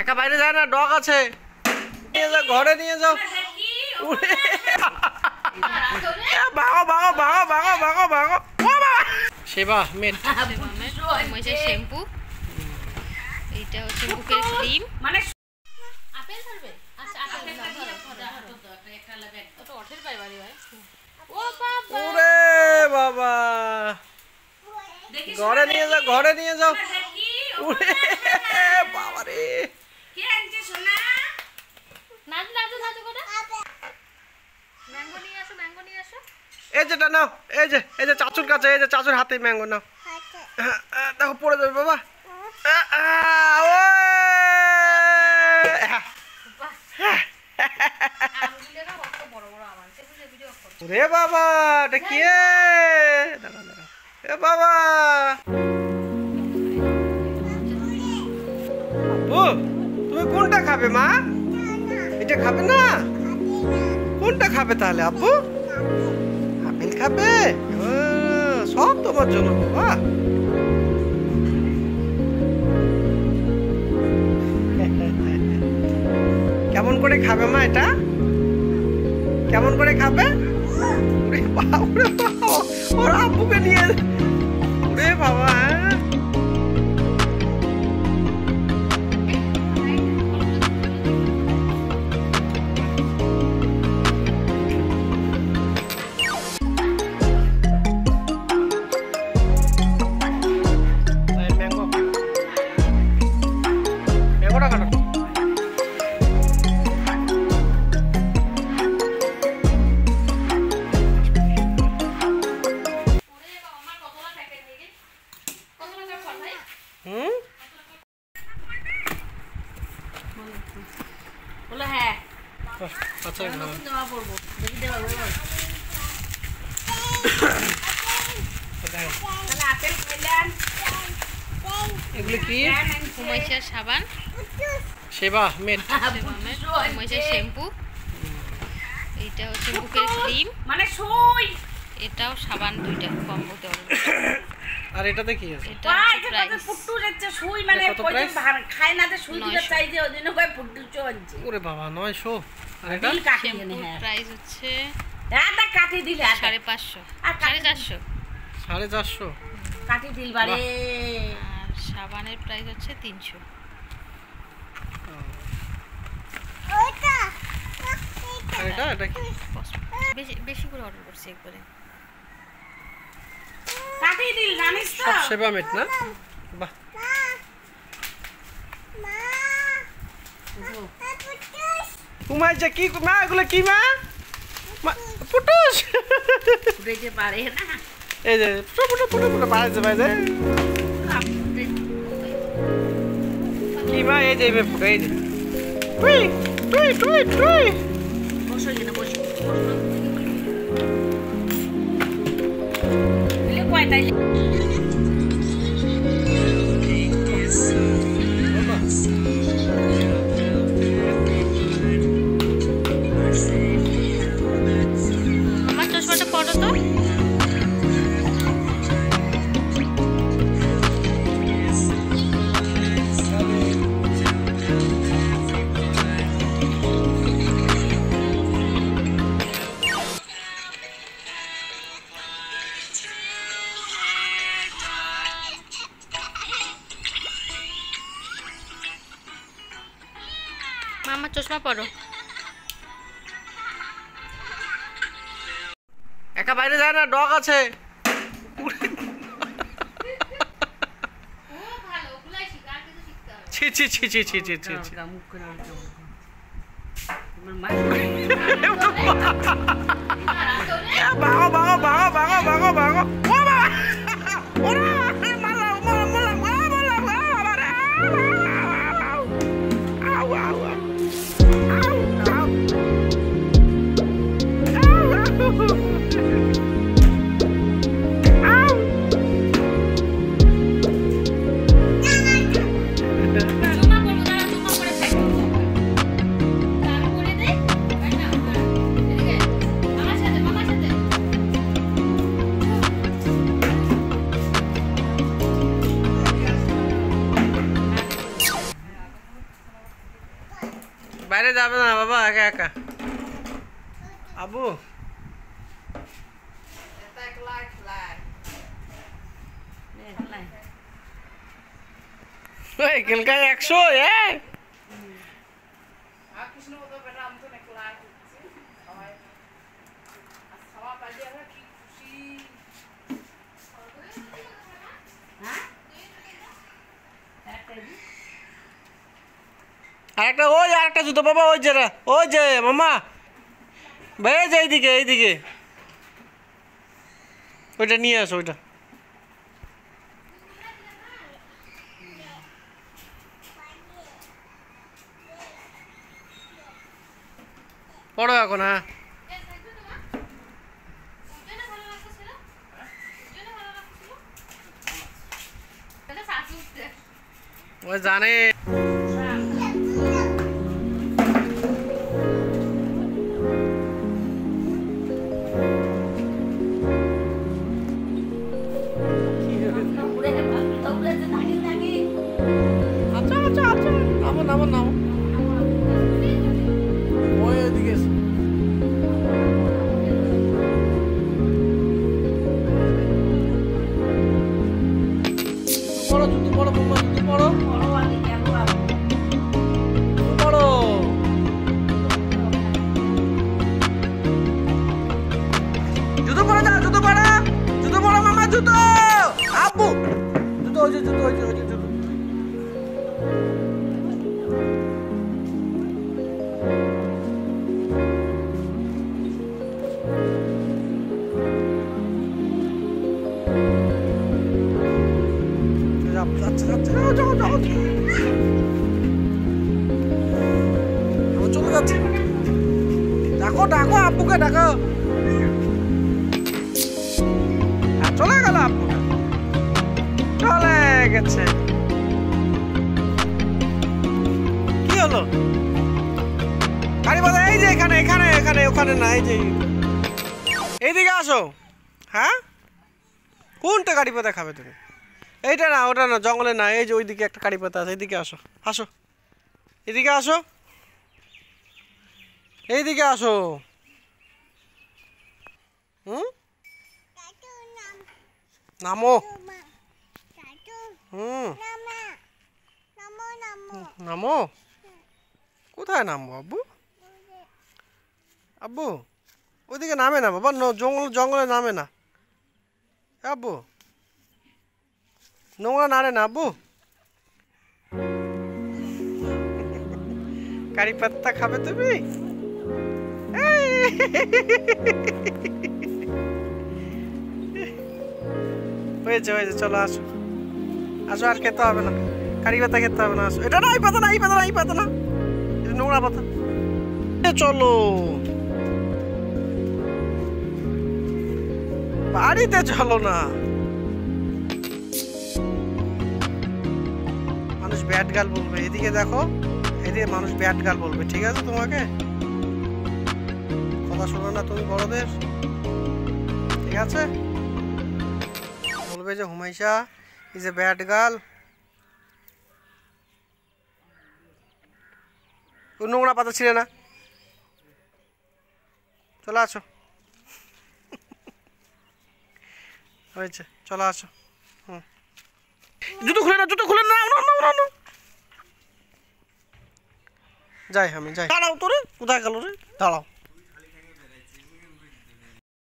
একা বাইরে যায় না, ডগ আছে, নিয়ে যাও ঘরে নিয়ে যাও। ভাগো ভাগো ভাগো ভাগো ভাগো ভাগো। সেবা মেট শ্যাম্পু, এইটা হচ্ছে মুখের ক্রিম। মানে আপেল ধরবে? আচ্ছা আপেল ওটা অঠের পাই বাড়ি ভাই। ও বাবা, ওরে বাবা, ঘরে নিয়ে যাও ঘরে নিয়ে যাও। ওরে বাবা রে, কে আনছে সোনা? নাদু নাদু নাদু কোটা ম্যাঙ্গো নিয়ে আসো, ম্যাঙ্গো নিয়ে আসো। এই যেটা নাও, এই যে চাচুর কাছে, এই যে চাচুর হাতে ম্যাঙ্গো নাও। দেখো পড়ে যাবে বাবা। ওরে বাবা, এটা কি? এ বাবা, আব্বু তুমি কোনটা খাবে মা? এটা খাবে না? কোনটা খাবে তাহলে আব্বু? আপেল খাবে? সব তোমার জন্য বাবা। কেমন করে খাবে মা এটা? কেমন করে খাবে? ওর আব্বুকে নিয়ে, ওরে বাবা। এগুলো কি? মহিষার সাবান, সেবা মেট মহিষার শ্যাম্পু, এইটা হচ্ছে মুখের ক্রিম। মানে সই, এটাও সাবান, দুইটা কম্বোতে। আর এটাতে কি আছে? এটা পুট্টু যাচ্ছে সুই, মানে কই খায় না যে সুই দিতে চাই যে ওদিন কই পুট্টু চলছে। ওরে বাবা 900। আর এটা শ্যাম্পুর প্রাইস হচ্ছে এটা কাটি দিলে 550 আর 450 450 কাটি দিল বারে। আর সাবানের প্রাইস হচ্ছে 300। ওটা এটা কি? বেশি বেশি করে অর্ডার করছি একবারে। কাটি দিল জানিস তো? সব সেবা মেট না? বাহ। কুমাই যে কি মা, এগুলো কি মা? পুটুস উড়াইতে পারে না। এই যে পুটু পুটু পুটু বাইরে বাইরে কি মা? এই যে পুটু, এই যে টুই টুই টুই টুই। বসো এখানে বসো। বলে কয়টা আমার চশমাটা পড়ো তো। মামা চশমা পরো। একা বাইরে যায় না, ডগ আছে। ছি ছি ছি ছি ছি ছি ছি ছি। ভাগো ভাগো ভাগো ভাগো ভাগো ভাগো। ও বাবা, ওরে মালা মালা মালা মালা মালা রে। আউ আউ আউ আউ। বাইরে যাবে না বাবা একা একা। আবু এখানকার 100 আরেকটা ওই আরেকটা জুতো বাবা ওই যে মামা ভাই যে এইদিকে ওইটা নিয়ে আসো ওইটা। পড়ো এখন। হ্যাঁ ওই জানে নামো ওই ওইদিকে পড়ো জুতো পড়ো মাম্মা জুতো পড়ো পড়ো। জুতো পড়ো যা জুতো পড়ো মামা জুতো আব্বু জুতো ওই যে জুতো চলে যাচ্ছে। ডাকো আব্বুকে ডাকো। চলে গেল আব্বুকে চলে গেছে। কি হলো গাড়ি বাজা? এই যে এখানে ওখানে না এই যে এইদিকে আসো। হ্যাঁ কোনটা গাড়ি পাতা খাবে তুমি? এইটা না ওটা না জঙ্গলে না এই যে ওইদিকে একটা কারি পাতা আছে এদিকে আসো এদিকে আসো এইদিকে আসো। নামো। নামো কোথায় নামবো আব্বু ওইদিকে নামে না বাবা জঙ্গলে নামে না আব্বু নোংরা নাড়ে না আব্বু। কারি পাত্তা খাবে তুমি? হয়েছে চলো আসো আর খেতে হবে না কারি পাতা খেতে হবে না। আসো এটা না এই পাতা না এটা নোংরা পাতা। চলো বাড়িতে চলো না। মানুষ ব্যাট গাল বলবে এদিকে দেখো এদিকে মানুষ ব্যাট গাল বলবে ঠিক আছে তোমাকে কথা শোনো না তুমি বড়দের ঠিক আছে বলবে যে Humaisha is a bat girl. নোংরা পাতা ছিল না চলে আসো হয়েছে চলে আসো। জুতো খুলে না যাই আমি যাই। দাঁড়াও তোরে কোথায় গেল রে দাঁড়াও।